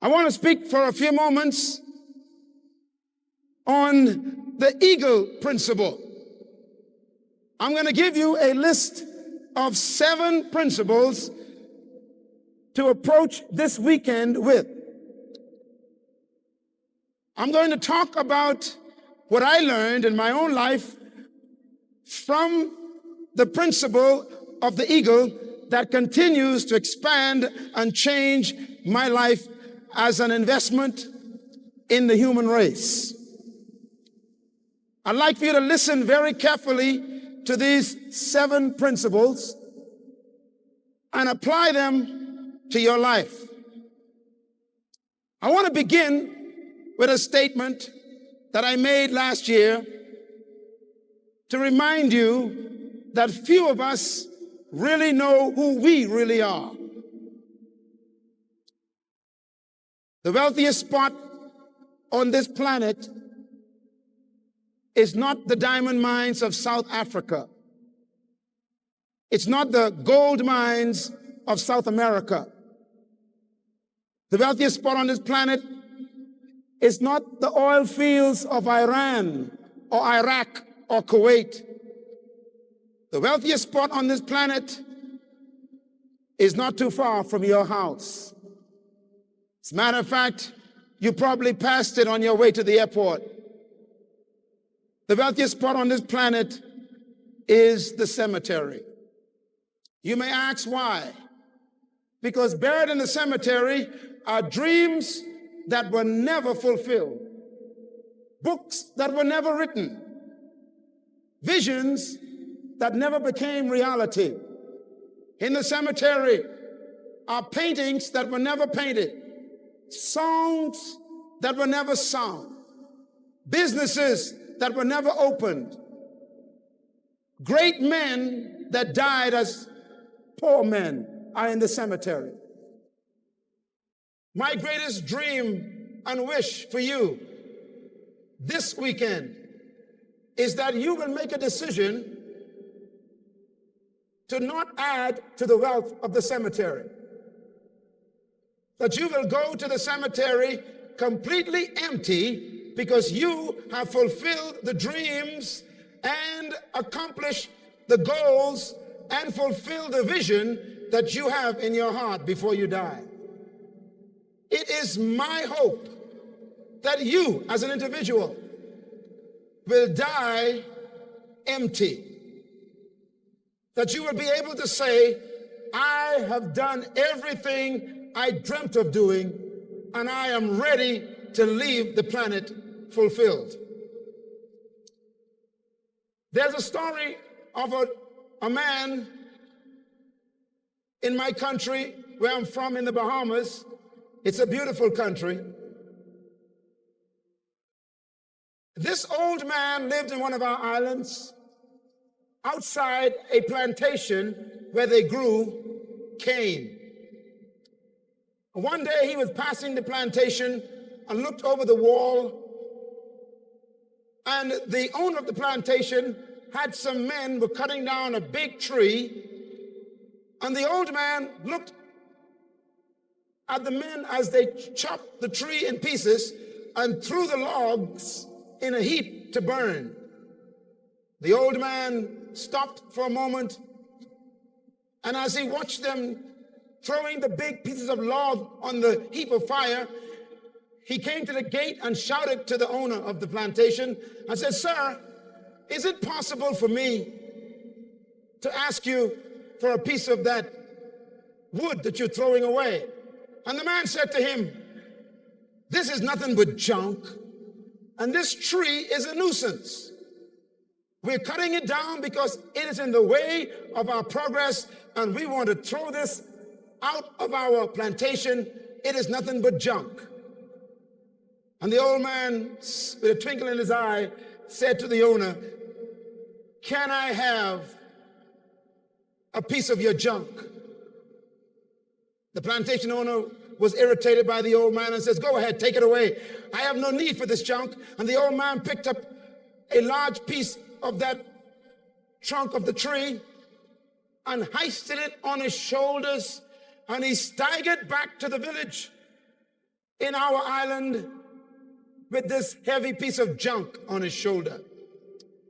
I want to speak for a few moments on the eagle principle. I'm going to give you a list of 7 principles to approach this weekend with. I'm going to talk about what I learned in my own life from the principle of the eagle that continues to expand and change my life as an investment in the human race. I'd like for you to listen very carefully to these 7 principles and apply them to your life. I want to begin with a statement that I made last year to remind you that few of us really know who we really are. The wealthiest spot on this planet is not the diamond mines of South Africa. It's not the gold mines of South America. The wealthiest spot on this planet is not the oil fields of Iran or Iraq or Kuwait. The wealthiest spot on this planet is not too far from your house. As a matter of fact, you probably passed it on your way to the airport. The wealthiest spot on this planet is the cemetery. You may ask why. Because buried in the cemetery are dreams that were never fulfilled, books that were never written, visions that never became reality. In the cemetery are paintings that were never painted, songs that were never sung, businesses that were never opened, great men that died as poor men are in the cemetery. My greatest dream and wish for you this weekend is that you will make a decision to not add to the wealth of the cemetery. That you will go to the cemetery completely empty because you have fulfilled the dreams and accomplished the goals and fulfilled the vision that you have in your heart before you die. It is my hope that you, as an individual, will die empty. That you will be able to say, I have done everything I dreamt of doing, and I am ready to leave the planet fulfilled. There's a story of a man in my country, where I'm from in the Bahamas. It's a beautiful country. This old man lived in one of our islands outside a plantation where they grew cane. One day he was passing the plantation and looked over the wall, and the owner of the plantation had some men who were cutting down a big tree, and the old man looked at the men as they chopped the tree in pieces and threw the logs in a heap to burn. The old man stopped for a moment, and as he watched them throwing the big pieces of log on the heap of fire, he came to the gate and shouted to the owner of the plantation and said, "Sir, is it possible for me to ask you for a piece of that wood that you're throwing away?" And the man said to him, "This is nothing but junk, and this tree is a nuisance. We're cutting it down because it is in the way of our progress, and we want to throw this out of our plantation. It is nothing but junk." And the old man, with a twinkle in his eye, said to the owner, "Can I have a piece of your junk?" The plantation owner was irritated by the old man and says, "Go ahead, take it away. I have no need for this junk." And the old man picked up a large piece of that trunk of the tree and hoisted it on his shoulders, and he staggered back to the village. in our island with this heavy piece of junk on his shoulder.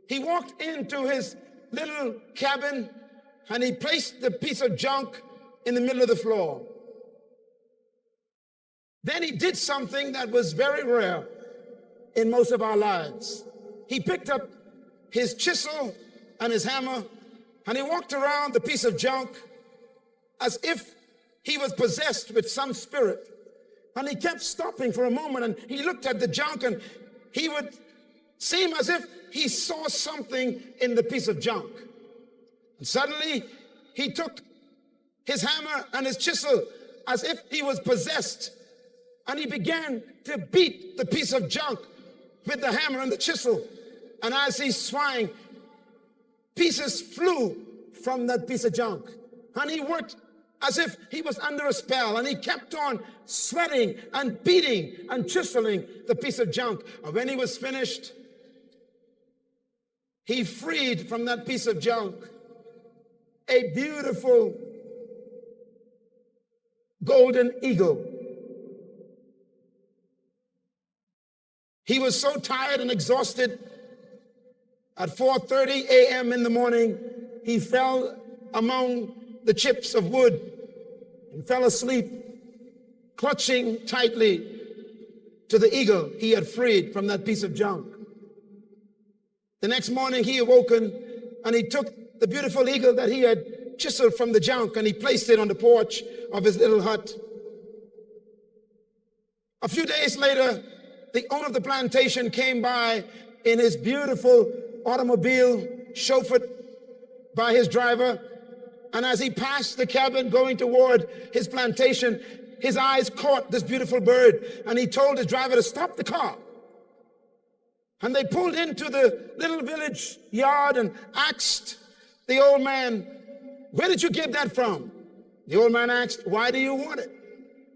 He walked into his little cabin and he placed the piece of junk in the middle of the floor. Then he did something that was very rare in most of our lives. He picked up his chisel and his hammer and he walked around the piece of junk as if he was possessed with some spirit. And he kept stopping for a moment and he looked at the junk and he would seem as if he saw something in the piece of junk. And suddenly he took his hammer and his chisel as if he was possessed. And he began to beat the piece of junk with the hammer and the chisel. And as he swung, pieces flew from that piece of junk. And he worked as if he was under a spell. And he kept on sweating and beating and chiseling the piece of junk. And when he was finished, he freed from that piece of junk a beautiful golden eagle. He was so tired and exhausted. At 4:30 a.m. in the morning, he fell among the chips of wood and fell asleep, clutching tightly to the eagle he had freed from that piece of junk. The next morning he awoken and he took the beautiful eagle that he had chiseled from the junk and he placed it on the porch of his little hut. A few days later, the owner of the plantation came by in his beautiful automobile, chauffeured by his driver. And as he passed the cabin going toward his plantation, his eyes caught this beautiful bird. And he told his driver to stop the car. And they pulled into the little village yard and asked the old man, "Where did you get that from?" The old man asked, "Why do you want it?"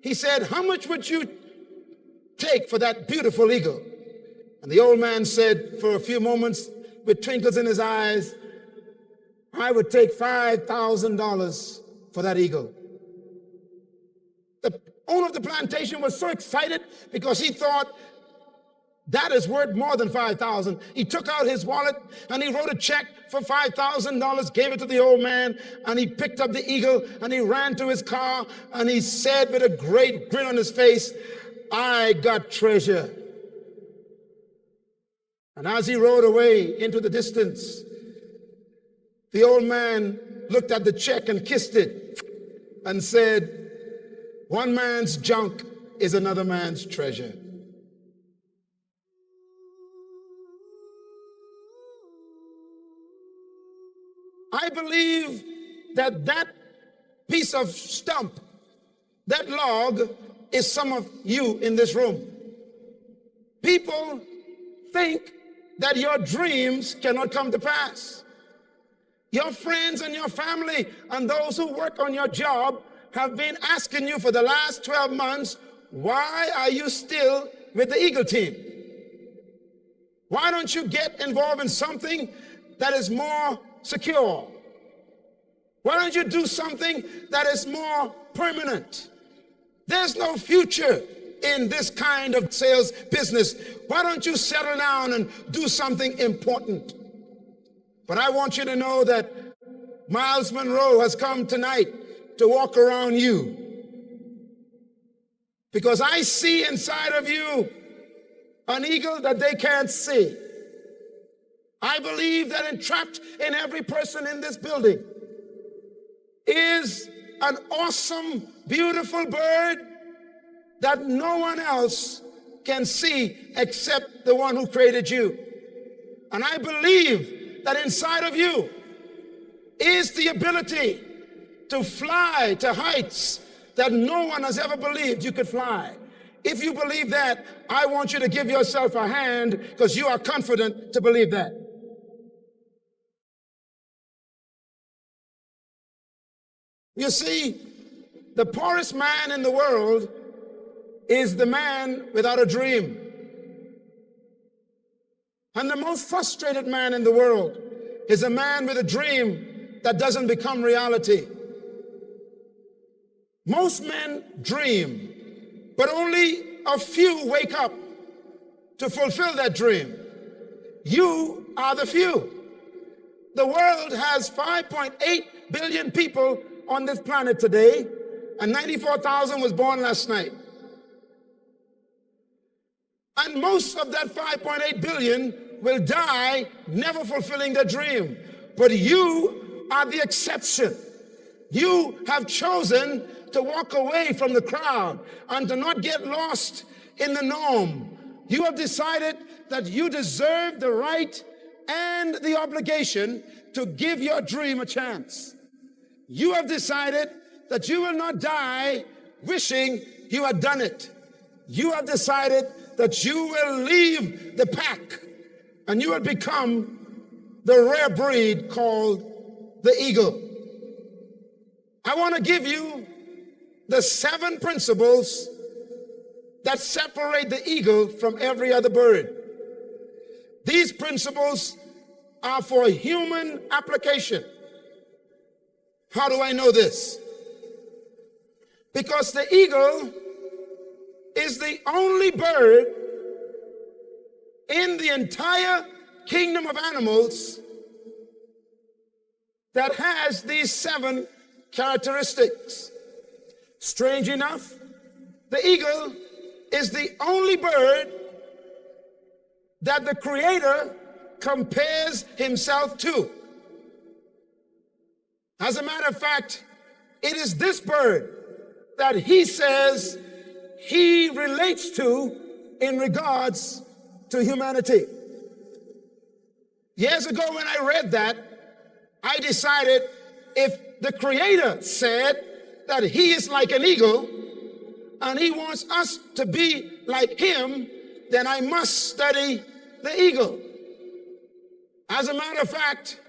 He said, "How much would you take for that beautiful eagle?" And the old man said, for a few moments, with twinkles in his eyes, "I would take $5,000 for that eagle." The owner of the plantation was so excited because he thought that is worth more than $5,000. He took out his wallet and he wrote a check for $5,000, gave it to the old man, and he picked up the eagle and he ran to his car and he said with a great grin on his face, "I got treasure." And as he rode away into the distance, the old man looked at the check and kissed it and said, "One man's junk is another man's treasure." I believe that that piece of stump, that log, is some of you in this room. People think that your dreams cannot come to pass. Your friends and your family and those who work on your job have been asking you for the last 12 months, why are you still with the Eagle team? Why don't you get involved in something that is more secure? Why don't you do something that is more permanent? There's no future in this kind of sales business. Why don't you settle down and do something important? But I want you to know that Myles Munroe has come tonight to walk around you, because I see inside of you an eagle that they can't see. I believe that entrapped in every person in this building is an awesome, beautiful bird that no one else can see except the one who created you. And I believe that inside of you is the ability to fly to heights that no one has ever believed you could fly. If you believe that, I want you to give yourself a hand, because you are confident to believe that. You see, the poorest man in the world is the man without a dream. And the most frustrated man in the world is a man with a dream that doesn't become reality. Most men dream, but only a few wake up to fulfill that dream. You are the few. The world has 5.8 billion people on this planet today, and 94,000 was born last night. And most of that 5.8 billion will die never fulfilling their dream. But you are the exception. You have chosen to walk away from the crowd and to not get lost in the norm. You have decided that you deserve the right and the obligation to give your dream a chance. You have decided that you will not die wishing you had done it. You have decided that you will leave the pack and you will become the rare breed called the eagle. I want to give you the 7 principles that separate the eagle from every other bird. These principles are for human application. How do I know this? Because the eagle is the only bird in the entire kingdom of animals that has these 7 characteristics. Strange enough, the eagle is the only bird that the Creator compares himself to. As a matter of fact, it is this bird that he says he relates to in regards to humanity. Years ago when I read that, I decided if the Creator said that he is like an eagle and he wants us to be like him, then I must study the eagle. As a matter of fact,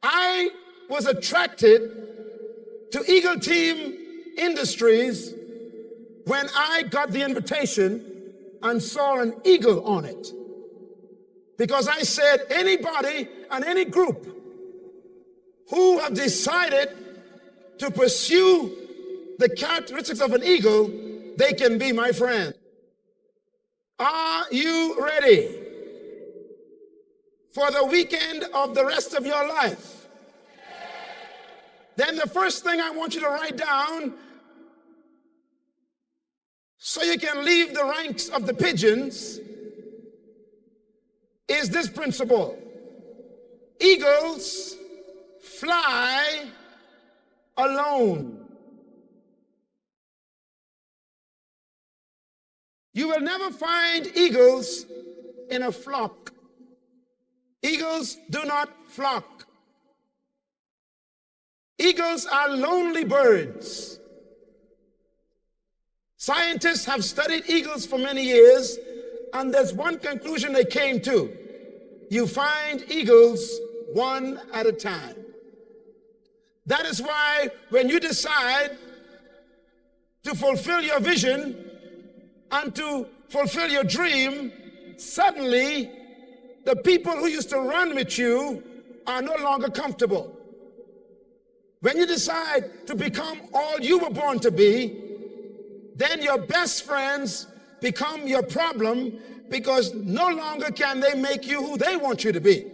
I was attracted to Eagle Team Industries when I got the invitation and saw an eagle on it. Because I said, anybody and any group who have decided to pursue the characteristics of an eagle, they can be my friend. Are you ready for the weekend of the rest of your life? Then the first thing I want you to write down, so you can leave the ranks of the pigeons, is this principle. Eagles fly alone. You will never find eagles in a flock. Eagles do not flock. Eagles are lonely birds. Scientists have studied eagles for many years, and there's one conclusion they came to. You find eagles one at a time. That is why when you decide to fulfill your vision and to fulfill your dream, suddenly the people who used to run with you are no longer comfortable. When you decide to become all you were born to be, then your best friends become your problem, because no longer can they make you who they want you to be.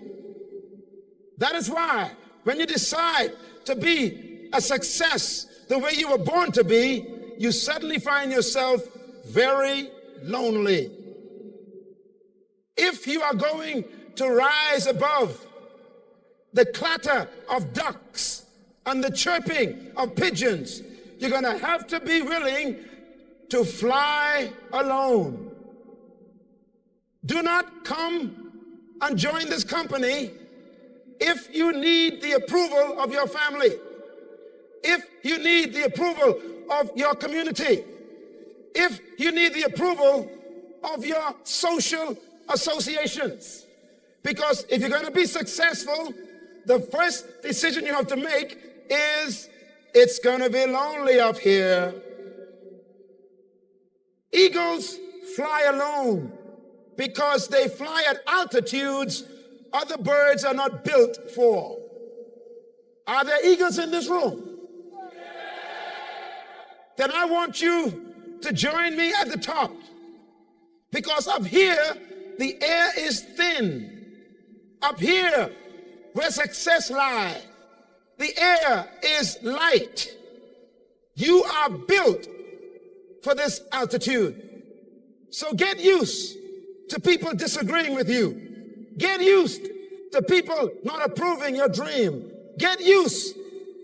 That is why when you decide to be a success the way you were born to be, you suddenly find yourself very lonely. If you are going to rise above the clatter of ducks and the chirping of pigeons, you're going to have to be willing to fly alone. Do not come and join this company if you need the approval of your family, if you need the approval of your community, if you need the approval of your social associations. Because if you're going to be successful, the first decision you have to make is, it's going to be lonely up here. Eagles fly alone because they fly at altitudes other birds are not built for. Are there eagles in this room? Then I want you to join me at the top, because up here the air is thin. Up here where success lies, the air is light. You are built for this altitude. So get used to people disagreeing with you. Get used to people not approving your dream. Get used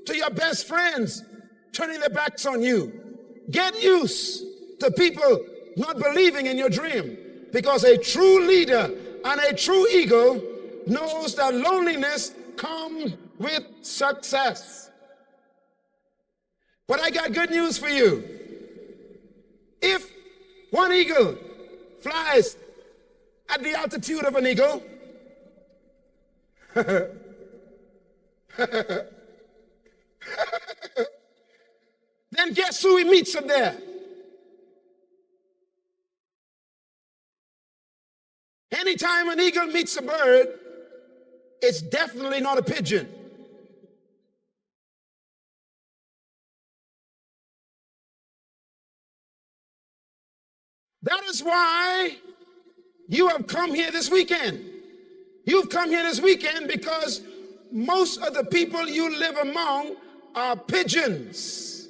to your best friends turning their backs on you. Get used to people not believing in your dream, because a true leader and a true eagle knows that loneliness comes with success. But I got good news for you. If one eagle flies at the altitude of an eagle, then guess who he meets up there? Anytime an eagle meets a bird, it's definitely not a pigeon. That is why you have come here this weekend. You've come here this weekend because most of the people you live among are pigeons.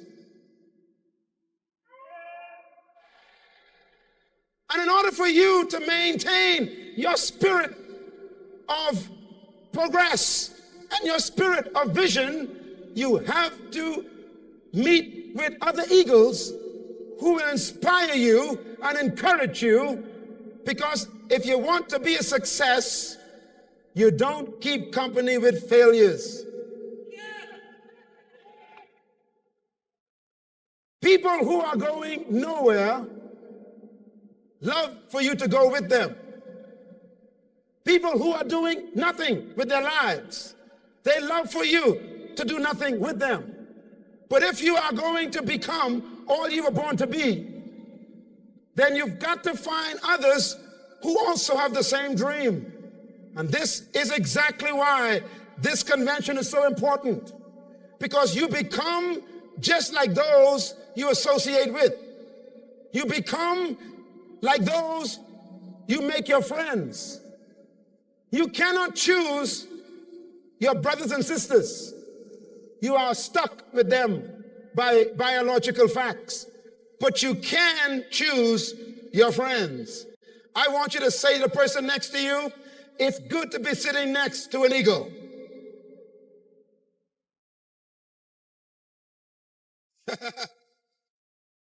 And in order for you to maintain your spirit of progress and your spirit of vision, you have to meet with other eagles who will inspire you and encourage you, because if you want to be a success, you don't keep company with failures. People who are going nowhere love for you to go with them. People who are doing nothing with their lives, they love for you to do nothing with them. But if you are going to become all you were born to be, then you've got to find others who also have the same dream. And this is exactly why this convention is so important, because you become just like those you associate with. You become like those you make your friends. You cannot choose your brothers and sisters. You are stuck with them by biological facts. But you can choose your friends. I want you to say to the person next to you, it's good to be sitting next to an eagle.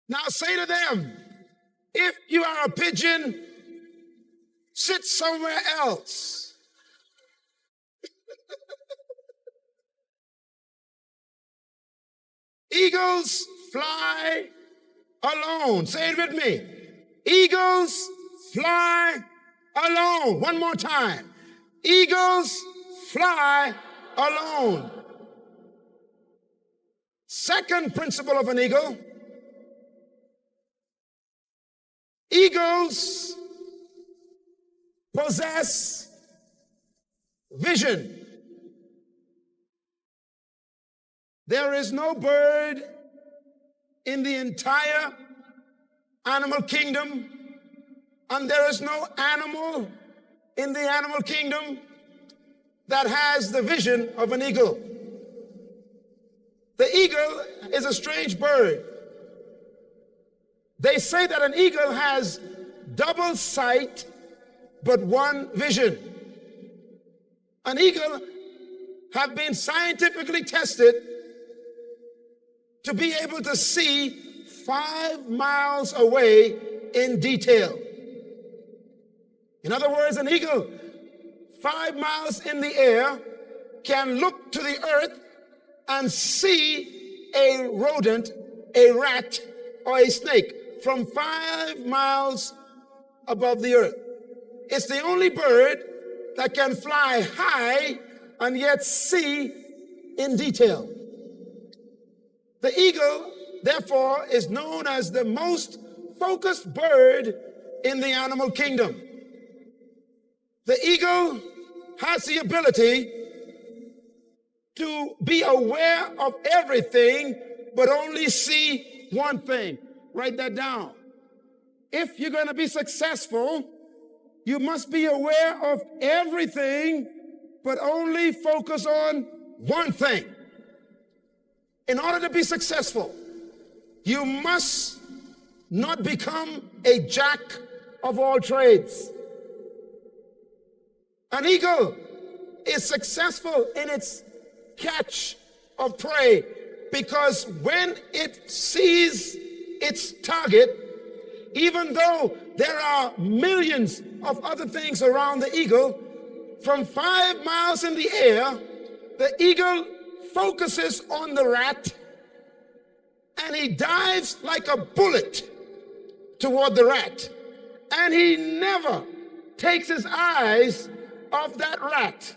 Now say to them, if you are a pigeon, sit somewhere else. Eagles fly alone. Say it with me. Eagles fly alone. One more time. Eagles fly alone. Second principle of an eagle. Eagles possess vision. There is no bird in the entire animal kingdom, and there is no animal in the animal kingdom that has the vision of an eagle. The eagle is a strange bird. They say that an eagle has double sight, but one vision. An eagle have been scientifically tested to be able to see 5 miles away in detail. In other words, an eagle 5 miles in the air can look to the earth and see a rodent, a rat, or a snake from 5 miles above the earth. It's the only bird that can fly high and yet see in detail. The eagle, therefore, is known as the most focused bird in the animal kingdom. The eagle has the ability to be aware of everything, but only see one thing. Write that down. If you're going to be successful, you must be aware of everything, but only focus on one thing. In order to be successful, you must not become a jack of all trades. An eagle is successful in its catch of prey because when it sees its target, even though there are millions of other things around the eagle, from 5 miles in the air, the eagle focuses on the rat and he dives like a bullet toward the rat. And he never takes his eyes off that rat.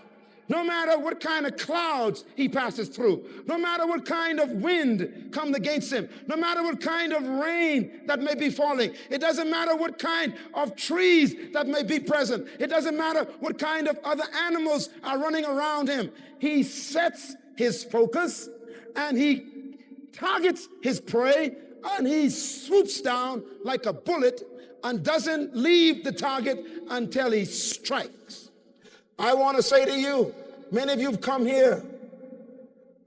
No matter what kind of clouds he passes through, no matter what kind of wind comes against him, no matter what kind of rain that may be falling, it doesn't matter what kind of trees that may be present, it doesn't matter what kind of other animals are running around him. He sets his focus and he targets his prey and he swoops down like a bullet and doesn't leave the target until he strikes. I want to say to you, many of you have come here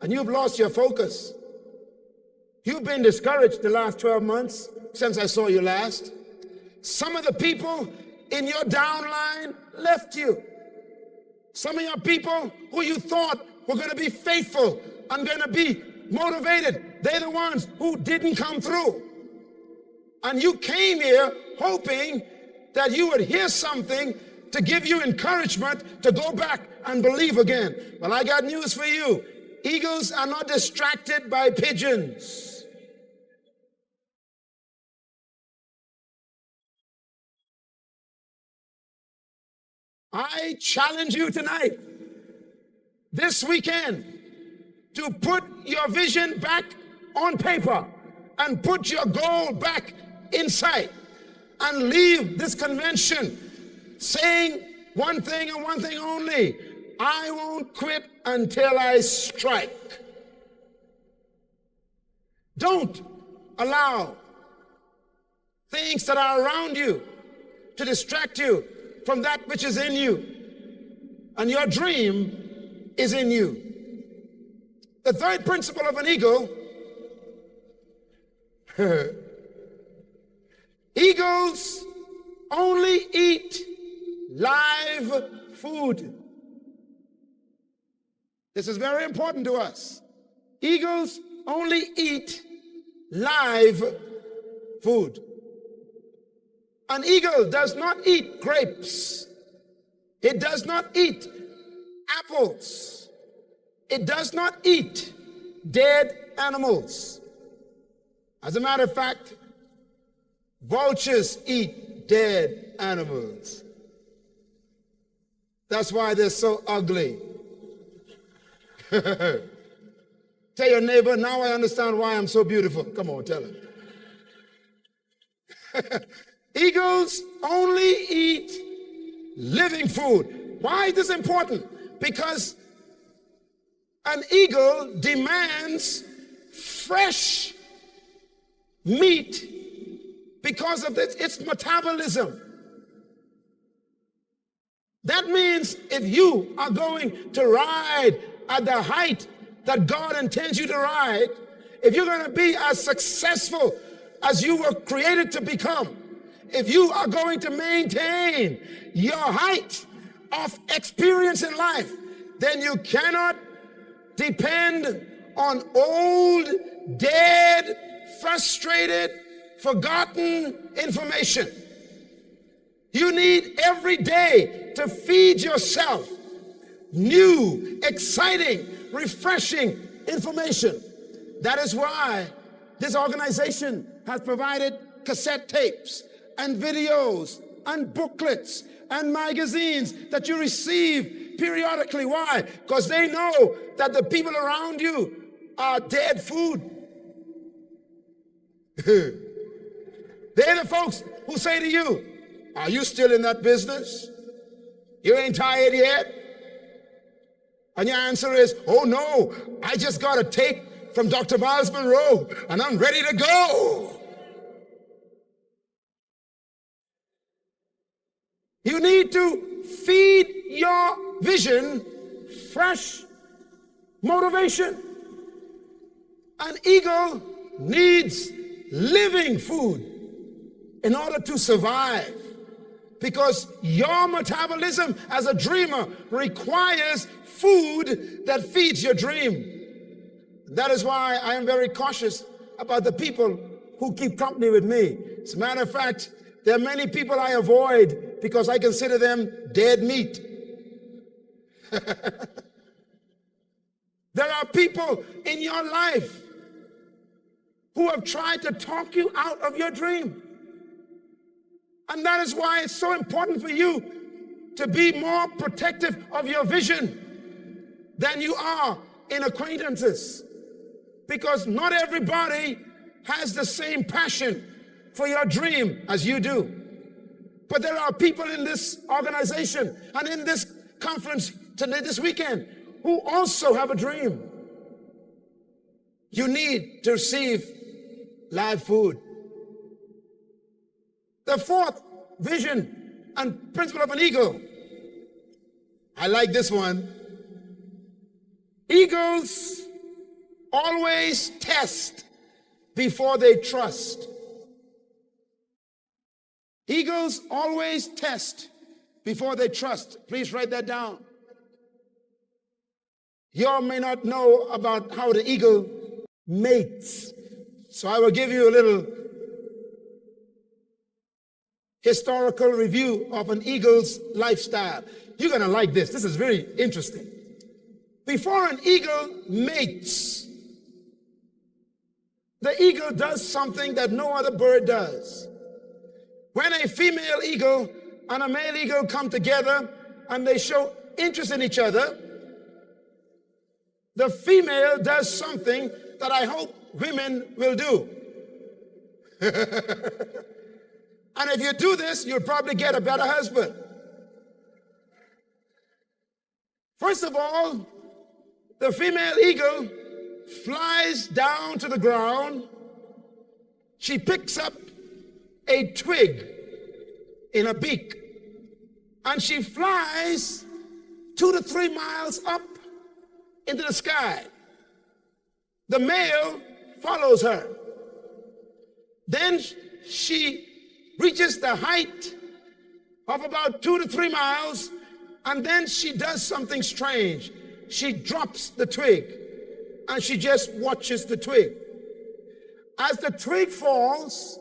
and you've lost your focus. You've been discouraged the last 12 months since I saw you last. Some of the people in your downline left you. Some of your people who you thought were going to be faithful and going to be motivated, they're the ones who didn't come through. And you came here hoping that you would hear something to give you encouragement to go back and believe again. Well, I got news for you. Eagles are not distracted by pigeons. I challenge you tonight, this weekend, to put your vision back on paper and put your goal back in sight and leave this convention saying one thing and one thing only: I won't quit until I strike. Don't allow things that are around you to distract you from that which is in you, and your dream is in you. The third principle of an eagle: eagles only eat live food. This is very important to us. Eagles only eat live food. An eagle does not eat grapes. It does not eat apples. It does not eat dead animals. As a matter of fact, vultures eat dead animals. That's why they're so ugly. Tell your neighbor, now I understand why I'm so beautiful. Come on, tell him. Eagles only eat living food. Why is this important? Because an eagle demands fresh meat because of its metabolism. That means if you are going to ride at the height that God intends you to ride, if you're going to be as successful as you were created to become, if you are going to maintain your height of experience in life, then you cannot depend on old, dead, frustrated, forgotten information. You need every day to feed yourself new, exciting, refreshing information. That is why this organization has provided cassette tapes and videos and booklets and magazines that you receive periodically. Why? Because they know that the people around you are dead food. They're the folks who say to you, are you still in that business? You ain't tired yet? And your answer is, oh no, I just got a tape from Dr.Myles Munroe and I'm ready to go. You need to feed your vision fresh motivation. An eagle needs living food in order to survive, because your metabolism as a dreamer requires food that feeds your dream. That is why I am very cautious about the people who keep company with me. As a matter of fact, there are many people I avoid because I consider them dead meat. There are people in your life who have tried to talk you out of your dream. And that is why it's so important for you to be more protective of your vision than you are in acquaintances. Because not everybody has the same passion for your dream as you do. But there are people in this organization and in this conference today, this weekend, who also have a dream. You need to receive live food. The fourth vision and principle of an eagle. I like this one. Eagles always test before they trust. Eagles always test before they trust. Please write that down. You all may not know about how the eagle mates. So I will give you a little historical review of an eagle's lifestyle. You're going to like this. This is very interesting. Before an eagle mates, the eagle does something that no other bird does. When a female eagle and a male eagle come together and they show interest in each other, the female does something that I hope women will do. And if you do this, you'll probably get a better husband. First of all, the female eagle flies down to the ground. She picks up a twig in a beak, and she flies 2 to 3 miles up into the sky. The male follows her. Then she reaches the height of about 2 to 3 miles, and then she does something strange. She drops the twig, and she just watches the twig. As the twig falls,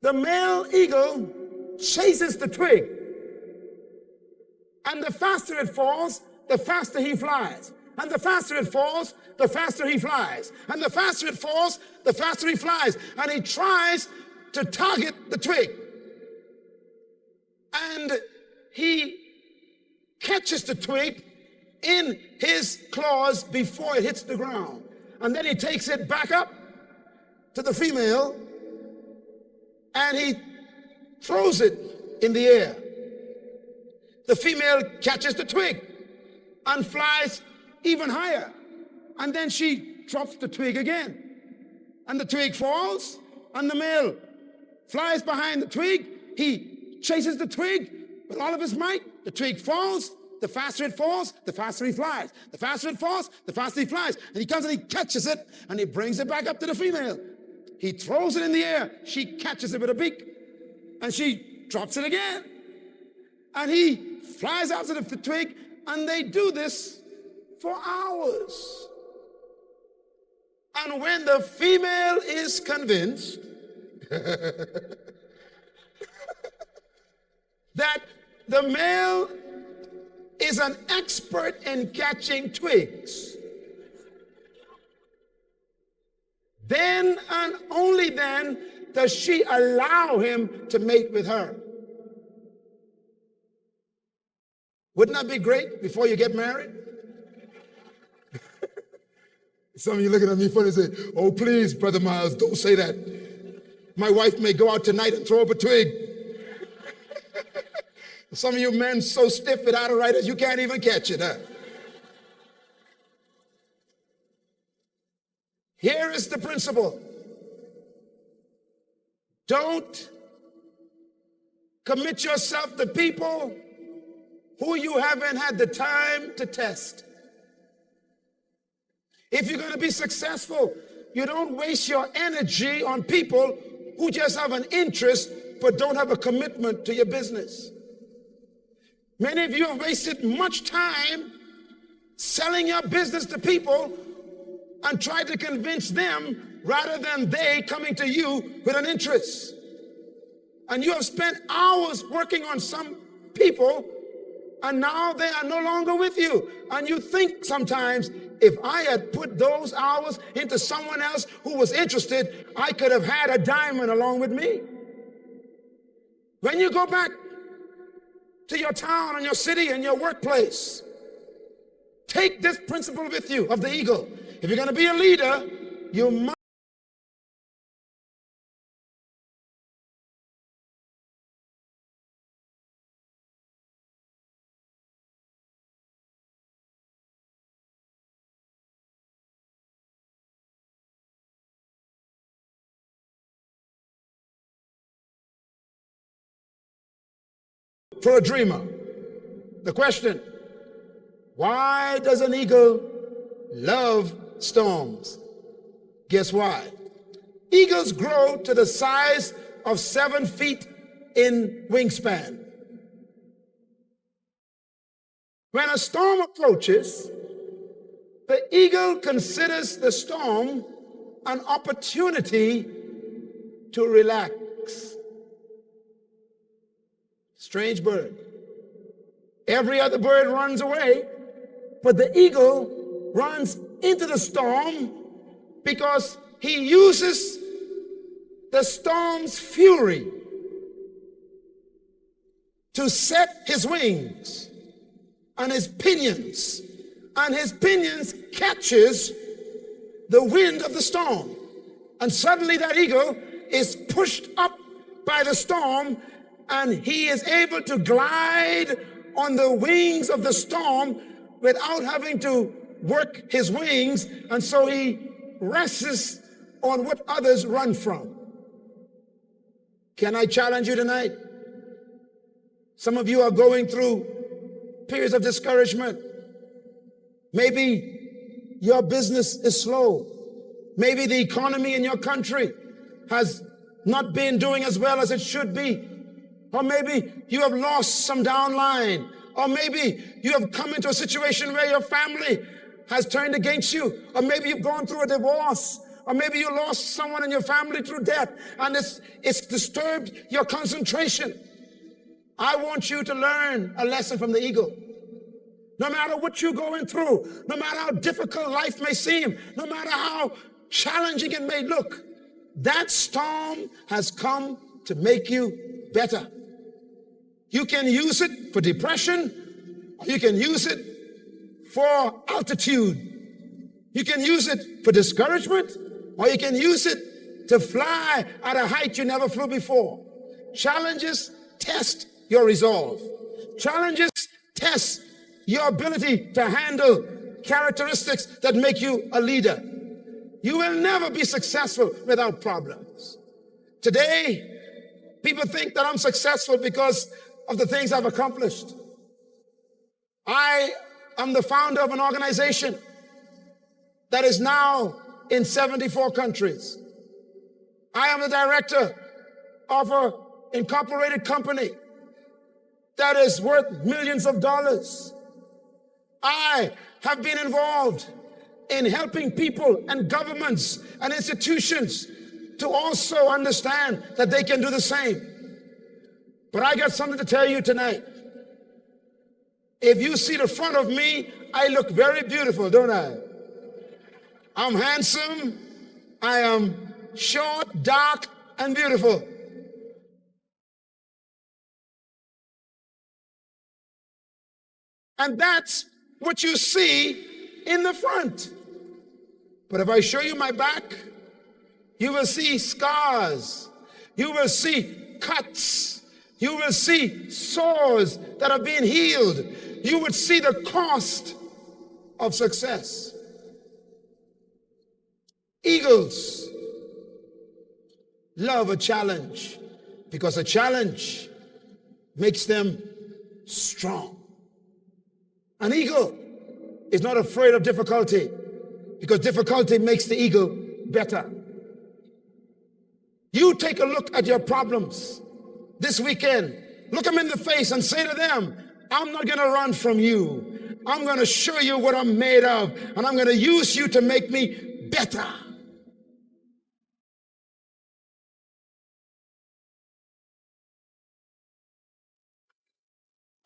the male eagle chases the twig. And the faster it falls, the faster he flies. And the faster it falls, the faster he flies. And the faster it falls, the faster he flies. And he tries to target the twig. And he catches the twig in his claws before it hits the ground. And then he takes it back up to the female and he throws it in the air. The female catches the twig and flies even higher. And then she drops the twig again. And the twig falls, and the male flies behind the twig. He chases the twig with all of his might. The twig falls. The faster it falls, the faster he flies. The faster it falls, the faster he flies. And he comes and he catches it, and he brings it back up to the female. He throws it in the air. She catches it with a beak, and she drops it again. And he flies out to the twig, and they do this for hours. And when the female is convinced that the male is an expert in catching twigs, then and only then does she allow him to mate with her. Wouldn't that be great before you get married? Some of you looking at me funny and say, "Oh, please, Brother Myles, don't say that. My wife may go out tonight and throw up a twig." Some of you men so stiff without a writers, you can't even catch it, huh? Here is the principle. Don't Commit yourself to people who you haven't had the time to test. If you're going to be successful, you don't waste your energy on people who just have an interest but don't have a commitment to your business. Many of you have wasted much time selling your business to people and tried to convince them rather than they coming to you with an interest. And you have spent hours working on some people, and now they are no longer with you. And you think sometimes, if I had put those hours into someone else who was interested, I could have had a diamond along with me. When you go back to your town and your city and your workplace, take this principle with you of the eagle. If you're going to be a leader, you must for a dreamer. The question, why does an eagle love storms? Guess why? Eagles grow to the size of 7 feet in wingspan. When a storm approaches, the eagle considers the storm an opportunity to relax. Strange bird. Every other bird runs away, but the eagle runs into the storm because he uses the storm's fury to set his wings and his pinions catches the wind of the storm. And suddenly that eagle is pushed up by the storm, and he is able to glide on the wings of the storm without having to work his wings, and so he rests on what others run from. Can I challenge you tonight? Some of you are going through periods of discouragement. Maybe your business is slow. Maybe the economy in your country has not been doing as well as it should be. Or maybe you have lost some downline. Or maybe you have come into a situation where your family has turned against you. Or maybe you've gone through a divorce. Or maybe you lost someone in your family through death, and it's disturbed your concentration. I want you to learn a lesson from the eagle. No matter what you're going through, no matter how difficult life may seem, no matter how challenging it may look, that storm has come to make you better. You can use it for depression, or you can use it for altitude. You can use it for discouragement, or you can use it to fly at a height you never flew before. Challenges test your resolve. Challenges test your ability to handle characteristics that make you a leader. You will never be successful without problems. Today, people think that I'm successful because of the things I've accomplished. I am the founder of an organization that is now in 74 countries. I am the director of an incorporated company that is worth millions of dollars. I have been involved in helping people and governments and institutions to also understand that they can do the same. But I got something to tell you tonight. If you see the front of me, I look very beautiful, don't I? I'm handsome, I am short, dark, and beautiful. And that's what you see in the front. But if I show you my back, you will see scars. You will see cuts. You will see sores that are being healed. You would see the cost of success. Eagles love a challenge because a challenge makes them strong. An eagle is not afraid of difficulty because difficulty makes the eagle better. You take a look at your problems this weekend. Look them in the face and say to them, I'm not going to run from you. I'm going to show you what I'm made of, and I'm going to use you to make me better.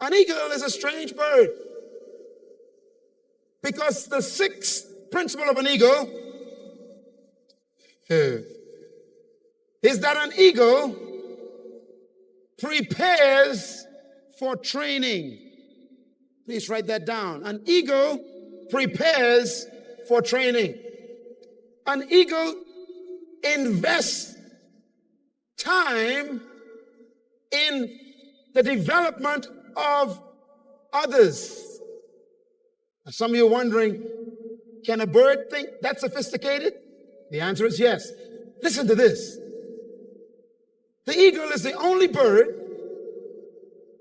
An eagle is a strange bird because the sixth principle of an eagle is that an eagle prepares for training. Please write that down. An eagle prepares for training. An eagle invests time in the development of others. Now, some of you are wondering, can a bird think that sophisticated? The answer is yes. Listen to this. The eagle is the only bird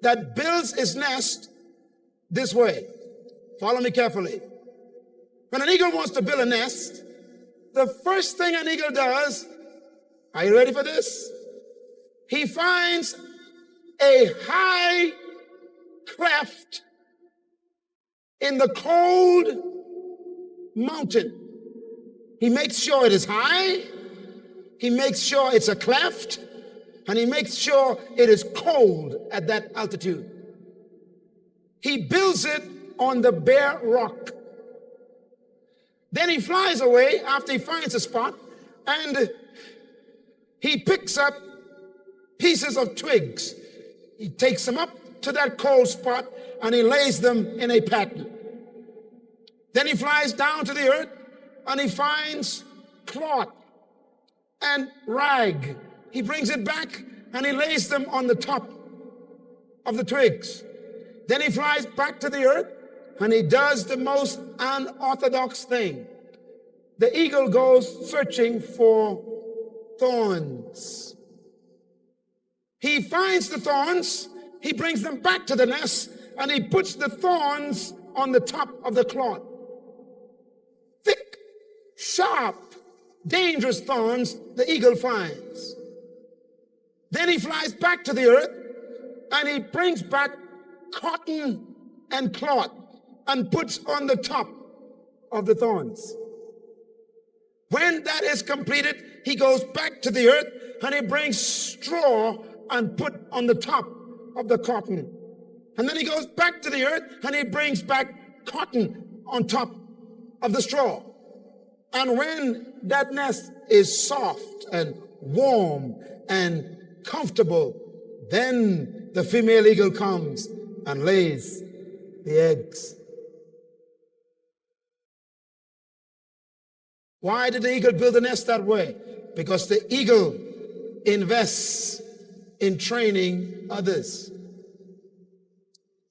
that builds its nest this way. Follow me carefully. When an eagle wants to build a nest, the first thing an eagle does, are you ready for this? He finds a high cleft in the cold mountain. He makes sure it is high, he makes sure it's a cleft, and he makes sure it is cold at that altitude. He builds it on the bare rock. Then he flies away after he finds a spot, and he picks up pieces of twigs. He takes them up to that cold spot and he lays them in a pattern. Then he flies down to the earth and he finds cloth and rag. He brings it back and he lays them on the top of the twigs. Then he flies back to the earth and he does the most unorthodox thing. The eagle goes searching for thorns. He finds the thorns, he brings them back to the nest, and he puts the thorns on the top of the cloth. Thick, sharp, dangerous thorns the eagle finds. Then he flies back to the earth, and he brings back cotton and cloth and puts on the top of the thorns. When that is completed, he goes back to the earth and he brings straw and put on the top of the cotton. And then he goes back to the earth and he brings back cotton on top of the straw. And when that nest is soft and warm and comfortable, then the female eagle comes and lays the eggs. Why did the eagle build the nest that way? Because the eagle invests in training others.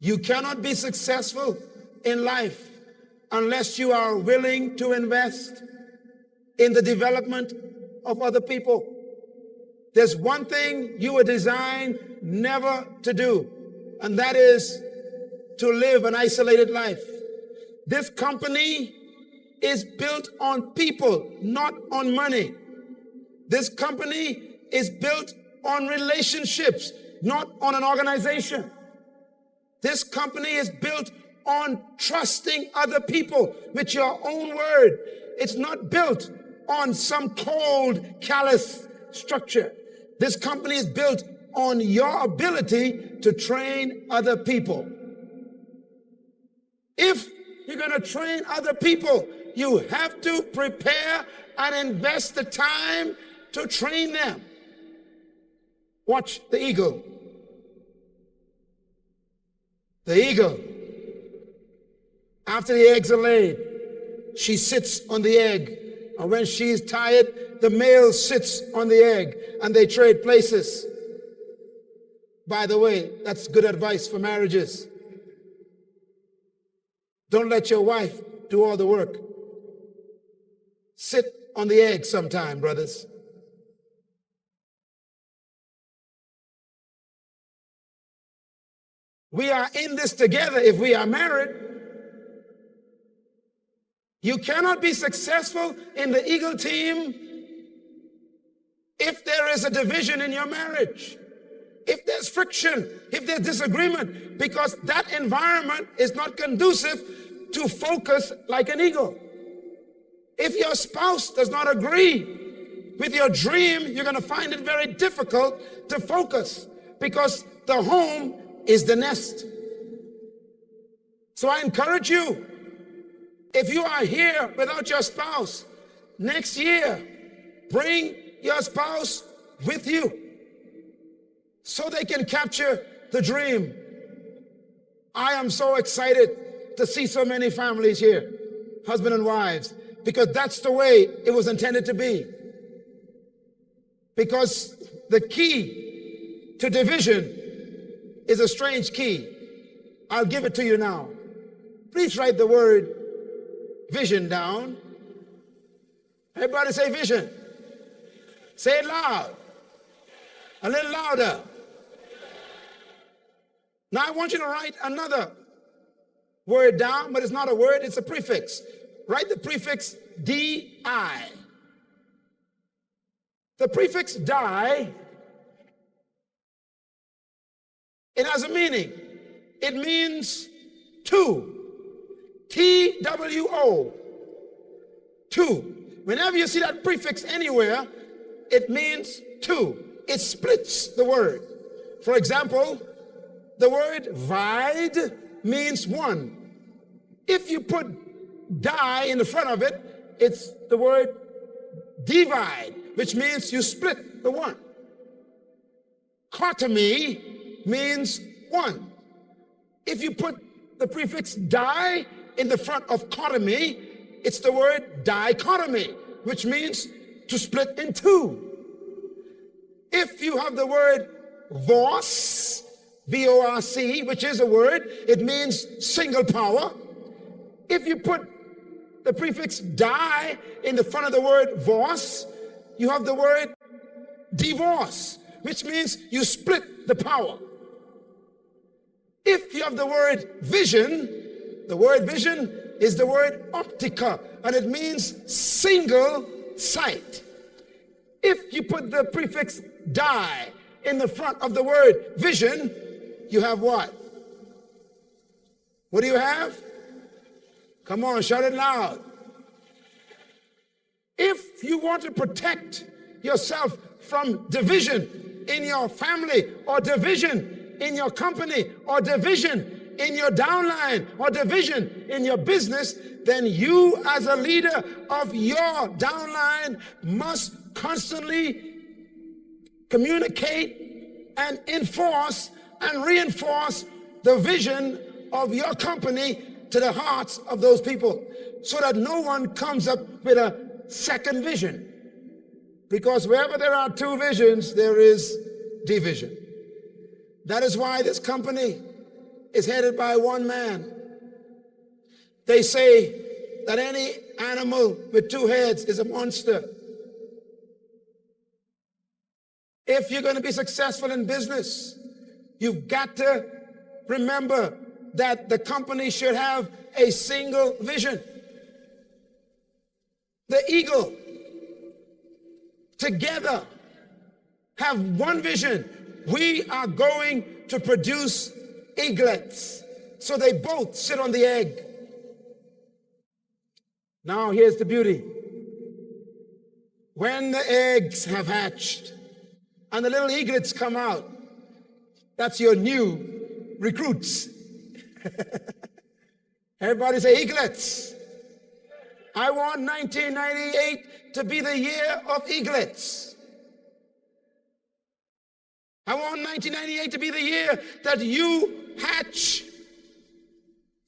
You cannot be successful in life unless you are willing to invest in the development of other people. There's one thing you were designed never to do, and that is to live an isolated life. This company is built on people, not on money. This company is built on relationships, not on an organization. This company is built on trusting other people with your own word. It's not built on some cold, callous structure. This company is built on your ability to train other people. If you're going to train other people, you have to prepare and invest the time to train them. Watch the eagle. The eagle, after the eggs are laid, she sits on the egg. And when she's tired, the male sits on the egg and they trade places. By the way, that's good advice for marriages. Don't let your wife do all the work. Sit on the egg sometime, brothers. We are in this together if we are married. You cannot be successful in the Eagle team if there is a division in your marriage, if there's friction, if there's disagreement, because that environment is not conducive to focus like an eagle. If your spouse does not agree with your dream, you're going to find it very difficult to focus, because the home is the nest. So I encourage you, if you are here without your spouse, next year, bring your spouse with you so they can capture the dream. I am so excited to see so many families here, husband and wives, because that's the way it was intended to be. Because the key to division is a strange key. I'll give it to you now. Please write the word vision down. Everybody say vision. Say it loud. A little louder. Now I want you to write another word down, but it's not a word, it's a prefix. Write the prefix D-I. The prefix die, it has a meaning. It means two. T-W-O. Two. Whenever you see that prefix anywhere, it means two. It splits the word. For example, the word vide means one. If you put die in the front of it, it's the word divide, which means you split the one. Cotomy means one. If you put the prefix die in the front of cotomy, it's the word dichotomy, which means to split in two. If you have the word VORC, V-O-R-C, which is a word, it means single power. If you put the prefix die in the front of the word VORC, you have the word divorce, which means you split the power. If you have the word vision is the word optica, and it means single sight. If you put the prefix die in the front of the word vision, you have what? What do you have? Come on, shout it loud. If you want to protect yourself from division in your family, or division in your company, or division in your downline, or division in your business, then you as a leader of your downline must constantly communicate and enforce and reinforce the vision of your company to the hearts of those people, so that no one comes up with a second vision. Because wherever there are two visions, there is division. That is why this company is headed by one man. They say that any animal with two heads is a monster. If you're going to be successful in business, you've got to remember that the company should have a single vision. The eagle together have one vision. We are going to produce eaglets. So they both sit on the egg. Now here's the beauty. When the eggs have hatched and the little eaglets come out, that's your new recruits. Everybody say eaglets. I want 1998 to be the year of eaglets. I want 1998 to be the year that you hatch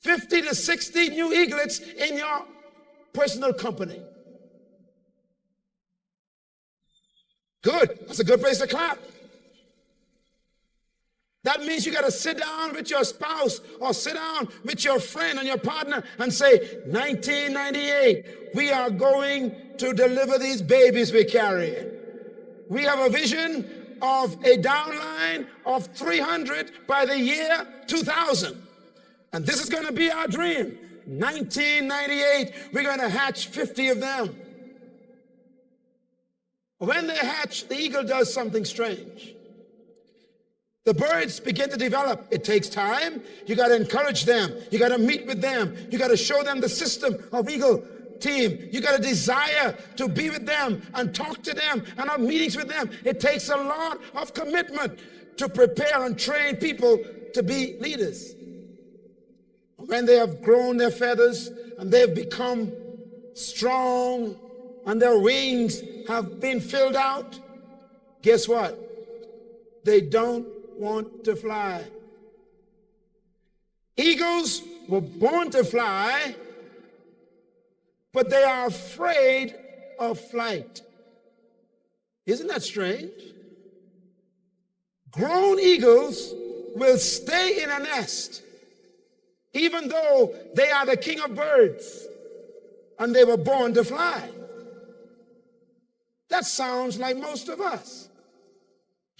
50 to 60 new eaglets in your personal company. Good. That's a good place to clap. That means you got to sit down with your spouse or sit down with your friend and your partner and say, 1998, we are going to deliver these babies we're carrying. We have a vision of a downline of 300 by the year 2000. And this is going to be our dream. 1998, we're going to hatch 50 of them. When they hatch, the eagle does something strange. The birds begin to develop. It takes time. You got to encourage them. You got to meet with them. You got to show them the system of eagle team. You got a desire to be with them and talk to them and have meetings with them. It takes a lot of commitment to prepare and train people to be leaders. When they have grown their feathers and they've become strong and their wings have been filled out, guess what? They don't want to fly. Eagles were born to fly, but they are afraid of flight. Isn't that strange? Grown eagles will stay in a nest, even though they are the king of birds and they were born to fly. That sounds like most of us.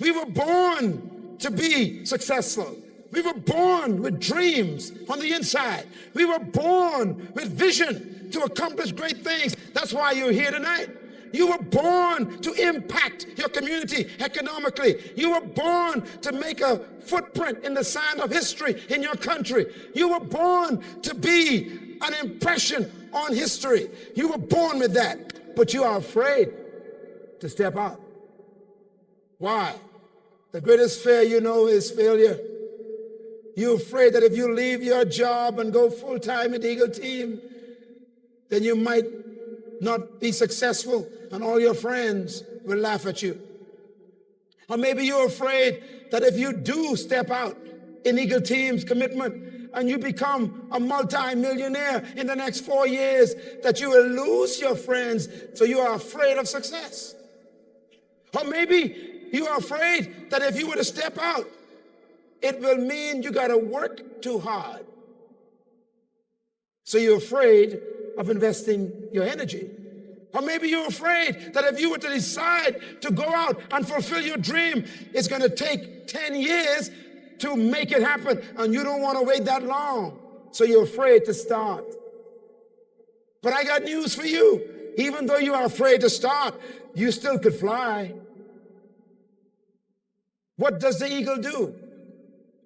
We were born to be successful. We were born with dreams on the inside. We were born with vision to accomplish great things. That's why you're here tonight. You were born to impact your community economically. You were born to make a footprint in the sand of history in your country. You were born to be an impression on history. You were born with that, but you are afraid to step out. Why? The greatest fear you know is failure. You're afraid that if you leave your job and go full-time in the Eagle team, then you might not be successful and all your friends will laugh at you. Or maybe you're afraid that if you do step out in Eagle team's commitment and you become a multi-millionaire in the next 4 years, that you will lose your friends, so you are afraid of success. Or maybe you are afraid that if you were to step out, it will mean you got to work too hard. So you're afraid of investing your energy. Or maybe you're afraid that if you were to decide to go out and fulfill your dream, it's going to take 10 years to make it happen, and you don't want to wait that long. So you're afraid to start. But I got news for you. Even though you are afraid to start, you still could fly. What does the eagle do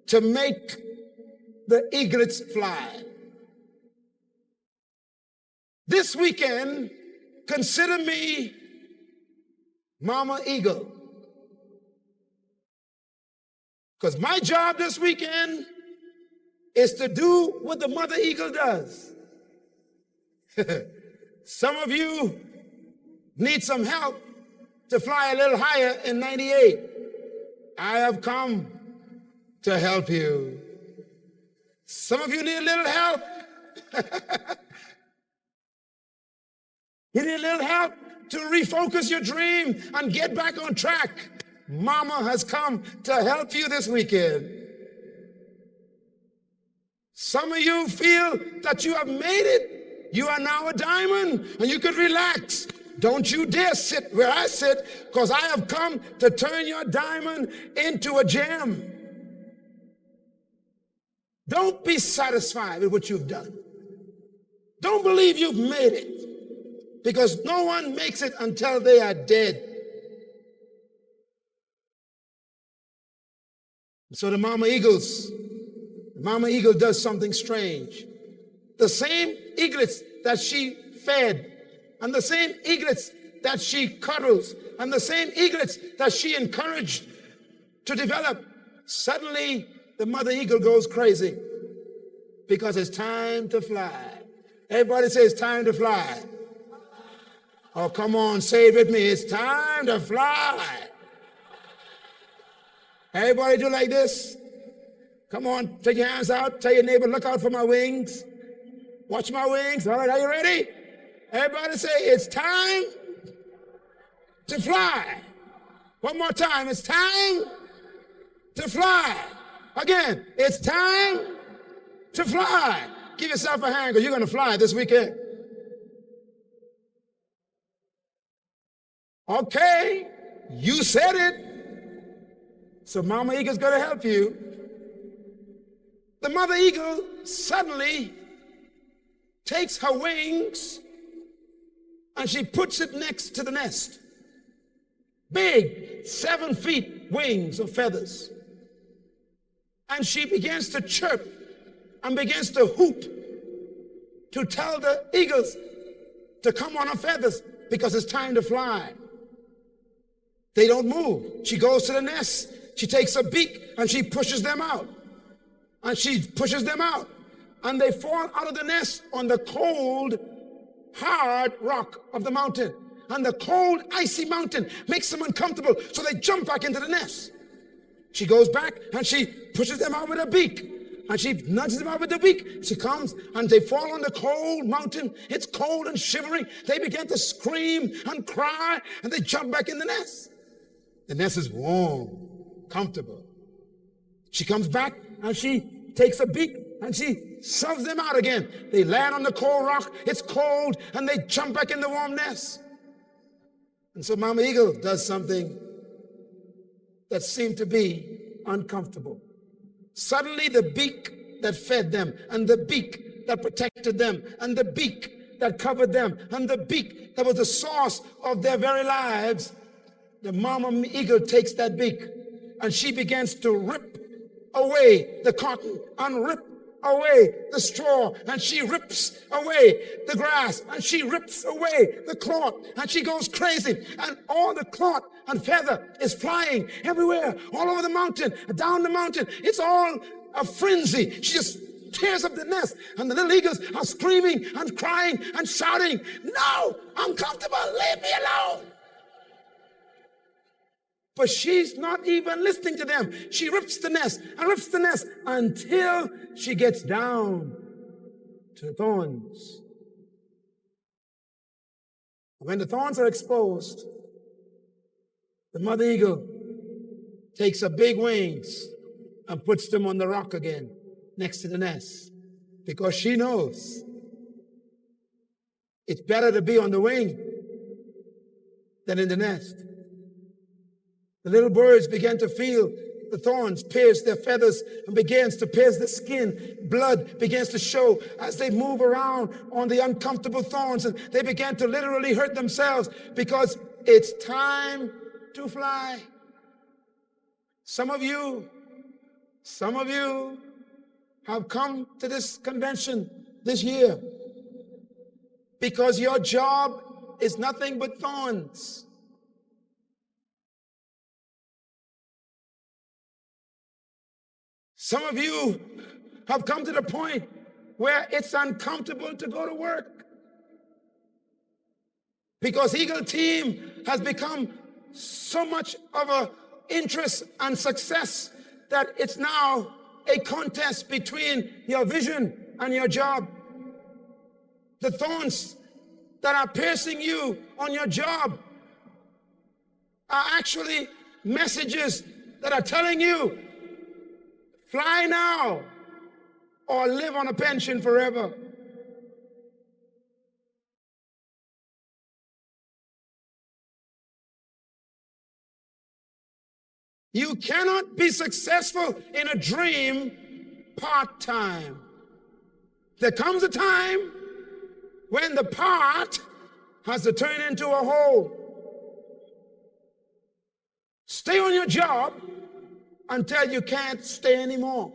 to make the eaglets fly? This weekend, consider me Mama Eagle. Because my job this weekend is to do what the Mother Eagle does. Some of you need some help to fly a little higher in 98. I have come to help you. Some of you need a little help. You need a little help to refocus your dream and get back on track. Mama has come to help you this weekend. Some of you feel that you have made it. You are now a diamond and you could relax. Don't you dare sit where I sit, because I have come to turn your diamond into a gem. Don't be satisfied with what you've done. Don't believe you've made it, because no one makes it until they are dead. So the Mama Eagle does something strange. The same eaglets that she fed, and the same eaglets that she cuddles, and the same eaglets that she encouraged to develop, suddenly the Mother Eagle goes crazy because it's time to fly. Everybody say it's time to fly. Oh, come on, say it with me. It's time to fly. Everybody do like this. Come on, take your hands out. Tell your neighbor, look out for my wings. Watch my wings. All right, are you ready? Everybody say, it's time to fly. One more time. It's time to fly. Again, it's time to fly. Give yourself a hand, because you're going to fly this weekend. Okay, you said it. So Mama Eagle's going to help you. The mother eagle suddenly takes her wings and she puts it next to the nest. Big, 7 feet wings of feathers. And she begins to chirp and begins to hoot to tell the eagles to come on her feathers because it's time to fly. They don't move. She goes to the nest. She takes a beak and she pushes them out. And she pushes them out. And they fall out of the nest on the cold, hard rock of the mountain. And the cold, icy mountain makes them uncomfortable. So they jump back into the nest. She goes back and she pushes them out with her beak. And she nudges them out with the beak. She comes and they fall on the cold mountain. It's cold and shivering. They begin to scream and cry and they jump back in the nest. The nest is warm, comfortable. She comes back and she takes a beak and she shoves them out again. They land on the cold rock. It's cold and they jump back in the warm nest. And so Mama Eagle does something that seemed to be uncomfortable. Suddenly the beak that fed them and the beak that protected them and the beak that covered them and the beak that was the source of their very lives, the Mama Eagle takes that beak and she begins to rip away the cotton and rip away the straw, and she rips away the grass, and she rips away the cloth, and she goes crazy, and all the cloth and feather is flying everywhere, all over the mountain, down the mountain. It's all a frenzy. She just tears up the nest, and the little eagles are screaming and crying and shouting, "No, I'm comfortable, leave me alone." But she's not even listening to them. She rips the nest until she gets down to the thorns. When the thorns are exposed, the mother eagle takes her big wings and puts them on the rock again next to the nest, because she knows it's better to be on the wing than in the nest. The little birds began to feel the thorns pierce their feathers and begins to pierce the skin. Blood begins to show as they move around on the uncomfortable thorns, and they began to literally hurt themselves because it's time to fly. Some of you have come to this convention this year because your job is nothing but thorns. Some of you have come to the point where it's uncomfortable to go to work because Eagle Team has become so much of an interest and success that it's now a contest between your vision and your job. The thorns that are piercing you on your job are actually messages that are telling you, fly now or live on a pension forever. You cannot be successful in a dream part-time. There comes a time when the part has to turn into a whole. Stay on your job until you can't stay anymore.